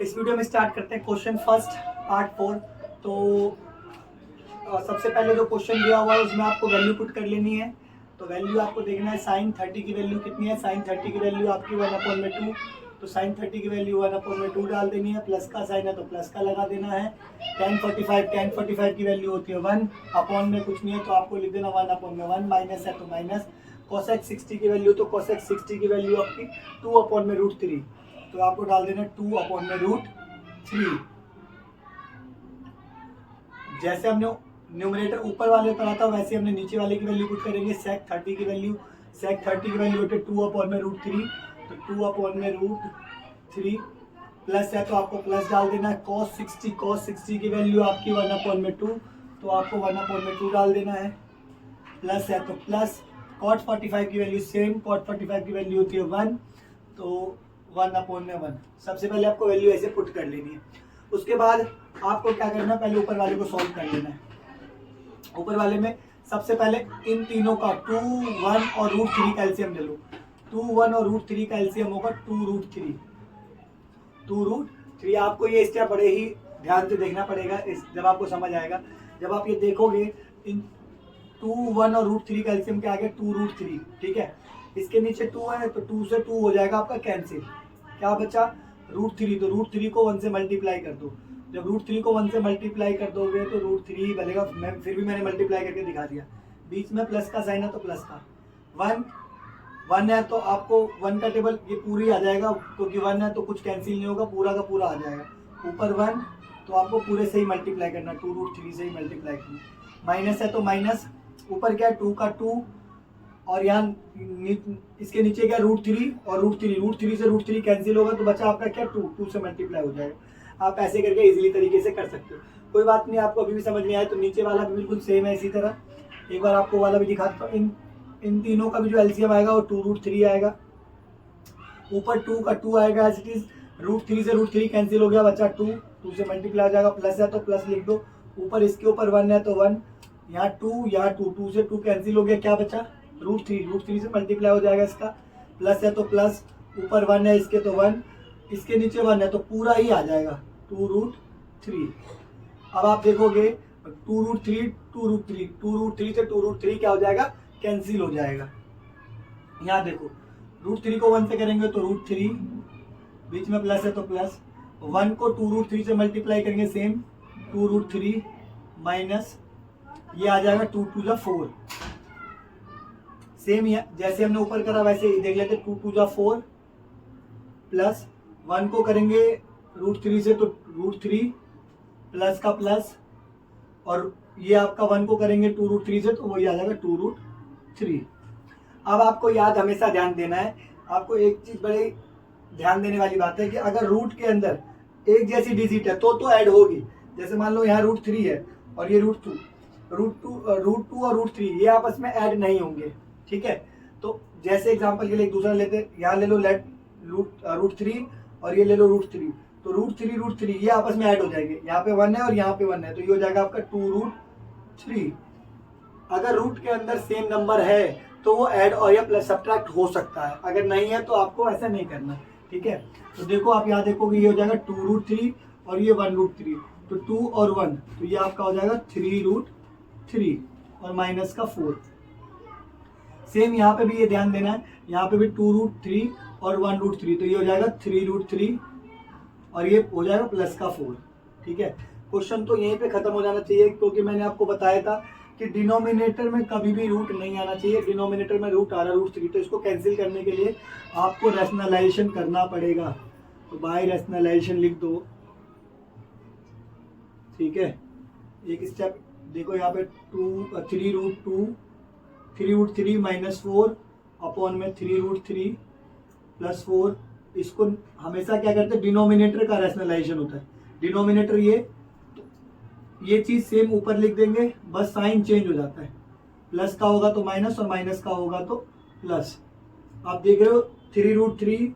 इस वीडियो में स्टार्ट करते हैं क्वेश्चन फर्स्ट पार्ट 4। तो सबसे पहले जो क्वेश्चन दिया हुआ है उसमें आपको वैल्यू पुट कर लेनी है। तो वैल्यू आपको देखना है sin 30 की वैल्यू कितनी है। sin 30 की वैल्यू आपकी 1/2, तो sin 30 की वैल्यू 1/2 डाल देनी है। प्लस का साइन है तो प्लस का लगा देना है। tan 45 की वैल्यू होती है 1 अपॉन में कुछ नहीं है तो आपको लिख देना 1/1, माइनस है तो माइनस। cosec 60 की वैल्यू, तो cosec 60 की वैल्यू आपकी 2/√3, तो आपको डाल देना 2/√3। जैसे हमने न्यूमरेटर ऊपर वाले पर आता वैसे हमने नीचे वाले की वैल्यू पुट करेंगे। sec 30 की वैल्यू होती है 2/√3, तो 2/√3 प्लस है तो आपको प्लस डाल देना है। cos 60 की वैल्यू आपकी 1/2, तो आपको 1/2 डाल देना है। प्लस है तो प्लस। cot 45 की वैल्यू सेम, cot 45 की वैल्यू होती है 1, तो 1/1। सबसे पहले आपको वैल्यू ऐसे पुट कर लेनी है। उसके बाद आपको क्या करना है, पहले ऊपर वाले को सॉल्व कर लेना है। ऊपर वाले में सबसे पहले इन तीनों का 2, 1 और √3 का एलसीएम ले लो। 2, 1 और √3 का एलसीएम होगा 2√3। 2√3 आपको ये स्टेप बड़े ही ध्यान से देखना पड़ेगा जब आपको समझ आएगा। जब आप ये देखोगे इन 2, 1 और √3 का एलसीएम क्या आ गया 2√3, ठीक है। इसके नीचे 2 है तो 2 से 2 हो जाएगा आपका कैंसिल। क्या बचा √3, तो √3 को 1 से मल्टीप्लाई कर दो। जब √3 को 1 से मल्टीप्लाई कर दोगे तो √3 बनेगा। मैंने मल्टीप्लाई करके दिखा दिया। बीच में प्लस का साइन है तो प्लस का 1 है तो आपको 1 का टेबल ये पूरी आ जाएगा, क्योंकि 1 है तो कुछ कैंसिल नहीं होगा, पूरा का पूरा आ जाएगा। ऊपर 1 तो आपको पूरे से ही मल्टीप्लाई करना, 2√3 से ही मल्टीप्लाई करना। माइनस है तो माइनस, ऊपर क्या है 2 का 2 और यहाँ इसके नीचे क्या √3 और √3 से √3 कैंसिल होगा तो बचा आपका क्या 2 से मल्टीप्लाई हो जाएगा। आप ऐसे करके इजीली तरीके से कर सकते हो। कोई बात नहीं, आपको अभी भी समझ नहीं आया तो नीचे वाला भी बिल्कुल सेम है इसी तरह। एक बार आपको वाला भी दिखाता हूँ। इन तीनों का भी जो एलसीएम आएगा वो 2√3 आएगा। ऊपर 2 का 2 आएगा एज इट इज। √3 से √3 कैंसिल हो गया, बचा 2 से मल्टीप्लाई हो जाएगा। प्लस है तो प्लस लिख दो। ऊपर इसके ऊपर 1 है तो 1, यहाँ 2 से 2 कैंसिल हो गया, क्या बचा √3 से मल्टीप्लाई हो जाएगा इसका। प्लस है तो प्लस, ऊपर 1 है इसके तो 1, इसके नीचे 1 है तो पूरा ही आ जाएगा 2√3। अब आप देखोगे 2√3 से 2√3 क्या हो जाएगा कैंसिल हो जाएगा। यहाँ देखो √3 को 1 से करेंगे तो √3, बीच में प्लस है तो प्लस। 1 को 2√3 से मल्टीप्लाई करेंगे सेम 2√3 माइनस ये आ जाएगा 2 2 जा 4। सेम जैसे हमने ऊपर करा वैसे ही देख लेते 2 2 जा 4 प्लस 1 को करेंगे √3 से तो √3 प्लस का प्लस, और ये आपका 1 को करेंगे 2√3 से तो वही आ जाएगा 2√3। अब आपको याद हमेशा ध्यान देना है, आपको एक चीज बड़ी ध्यान देने वाली बात है कि अगर रूट के अंदर एक जैसी डिजिट है तो ऐड होगी। जैसे मान लो यहाँ √3 है और ये √2 और √3 ये आपस में ऐड नहीं होंगे, ठीक है। तो जैसे एग्जांपल के लिए एक दूसरा लेते हैं, यहाँ ले लो √3 और ये ले लो √3, तो √3 ये आपस में ऐड हो जाएंगे। यहाँ पे 1 है और यहाँ पे 1 है तो ये हो जाएगा आपका 2√3। अगर रूट के अंदर सेम नंबर है तो वो ऐड और या प्लस सब्ट्रैक्ट हो सकता है, अगर नहीं है तो आपको ऐसा नहीं करना, ठीक है। तो देखो आप यहाँ देखोगे ये हो जाएगा 2√3 और ये 1√3, तो 2 और 1 तो ये आपका हो जाएगा 3√3 और माइनस का 4। सेम यहाँ पे भी ये ध्यान देना है, यहाँ पे भी 2√3 और 1√3 तो ये हो जाएगा 3√3 और ये हो जाएगा प्लस का 4, ठीक है। क्वेश्चन तो यहीं पे खत्म हो जाना चाहिए, क्योंकि मैंने आपको बताया था कि डिनोमिनेटर में कभी भी रूट नहीं आना चाहिए। डिनोमिनेटर में रूट आ रहा √3 तो इसको कैंसिल करने के लिए आपको रैशनलाइजेशन करना पड़ेगा, तो बाय रैशनलाइजेशन लिख दो, ठीक है। एक स्टेप देखो यहाँ पे 3√3 माइनस 4 अपॉन में 3√3 प्लस 4। इसको हमेशा क्या करते हैं डिनोमिनेटर का रैशनलाइजेशन होता है। डिनोमिनेटर ये चीज सेम ऊपर लिख देंगे, बस साइन चेंज हो जाता है। प्लस का होगा तो माइनस और माइनस का होगा तो प्लस। आप देख रहे हो 3√3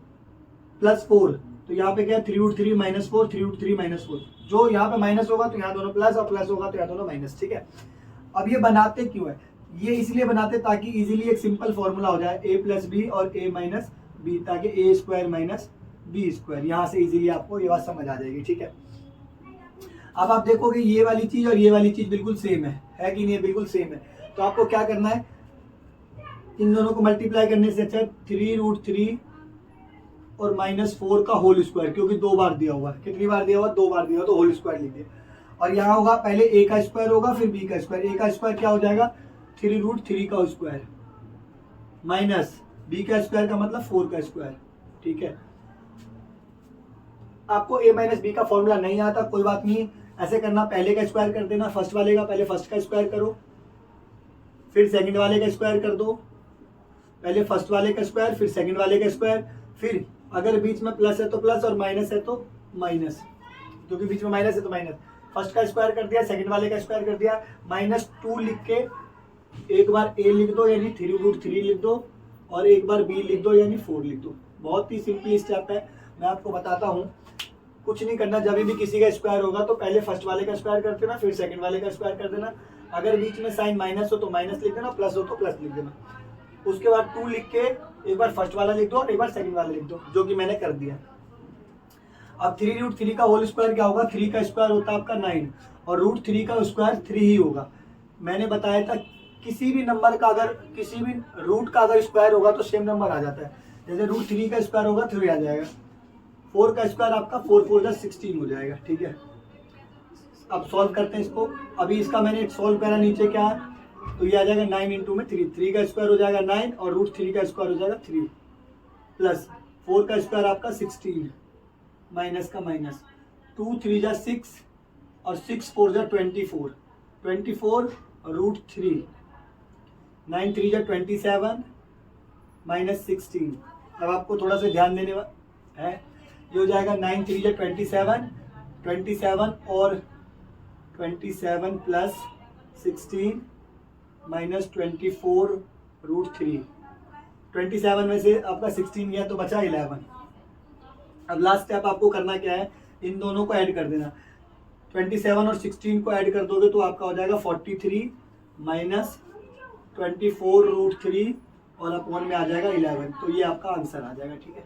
प्लस 4, तो यहाँ पे क्या है 3√3 माइनस 4, 3√3 माइनस 4। जो यहाँ पे माइनस होगा तो यहाँ दोनों प्लस और प्लस होगा तो यहाँ दोनों माइनस, ठीक है। अब ये बनाते क्यों है, ये इसलिए बनाते ताकि इजीली एक सिंपल फॉर्मूला हो जाए a प्लस बी और a माइनस बी, ताकि a² माइनस बी स्क्वायर। यहाँ से इजीली आपको ये बात समझ आ जाएगी, ठीक है। अब आप देखोगे ये वाली चीज और ये वाली चीज बिल्कुल सेम है कि नहीं है? बिल्कुल सेम है। तो आपको क्या करना है, इन दोनों को मल्टीप्लाई करने से अच्छा 3√3 और -4 का होल स्क्वायर, क्योंकि 2 बार दिया हुआ है। कितनी बार दिया हुआ? 2 बार दिया हुआ, तो होल स्क्वायर लिख दिया। और यहाँ होगा पहले a का स्क्वायर होगा, फिर b का स्क्वायर। a का स्क्वायर क्या हो जाएगा? 3√3 का स्क्वायर माइनस b का स्क्वायर का मतलब 4 का स्क्वायर, ठीक है। आपको a माइनस बी का फॉर्मूला नहीं आता, कोई बात नहीं, ऐसे करना, पहले का स्क्वायर कर देना, फर्स्ट वाले का, पहले फर्स्ट का स्क्वायर करो, फिर सेकंड वाले का स्क्वायर कर दो, पहले फर्स्ट वाले का स्क्वायर, फिर सेकंड वाले का स्क्वायर, फिर अगर बीच में प्लस है तो प्लस और माइनस है तो माइनस, क्योंकि बीच में माइनस है तो माइनस। फर्स्ट का स्क्वायर कर दिया, सेकंड वाले का स्क्वायर कर दिया, -2 लिख के एक बार a लिख दो यानी 3√3 लिख दो, और एक बार b लिख दो यानी 4 लिख दो। बहुत ही सिंपल स्टेप है, मैं आपको बताता हूँ। कुछ नहीं करना, जब भी किसी का स्क्वायर होगा तो पहले फर्स्ट वाले का स्क्वायर कर देना, फिर सेकंड वाले का स्क्वायर कर देना। अगर बीच में साइन माइनस हो तो माइनस लिख देना, प्लस हो तो प्लस लिख देना। उसके बाद 2 लिख के एक बार फर्स्ट वाला लिख दो और एक बार सेकंड वाला लिख दो, जो कि मैंने कर दिया। अब 3√3 का होल स्क्वायर क्या होगा? 3 का स्क्वायर होता है आपका 9, और √3 का स्क्वायर 3 ही होगा। मैंने बताया था किसी भी नंबर का अगर किसी भी रूट का अगर स्क्वायर होगा तो सेम नंबर आ जाता है। जैसे √3 का स्क्वायर होगा 3 आ जाएगा, 4 का स्क्वायर आपका 4 4 16 हो जाएगा, ठीक है। अब सॉल्व करते हैं इसको। अभी इसका मैंने सॉल्व करा, नीचे क्या है तो ये आ जाएगा 9 इंटू में 3, 3 का स्क्वायर हो जाएगा 9 और √3 का स्क्वायर हो जाएगा 3, प्लस 4 का स्क्वायर आपका 16, माइनस का माइनस, 2 3 जा 6 और 6 4 जा 24, 24 √3, 9 3 जा 27 माइनस 16। अब आपको थोड़ा सा ध्यान देने है, ये हो जाएगा 9 3 जा 27, 27 और 27 प्लस 16 माइनस 24 √3। 27 में से आपका 16 गया तो बचा 11। अब लास्ट स्टेप आपको करना क्या है, इन दोनों को ऐड कर देना। 27 और 16 को ऐड कर दोगे तो आपका हो जाएगा 43 माइनस 24 √3 और अपॉन में आ जाएगा 11। तो ये आपका आंसर आ जाएगा, ठीक है।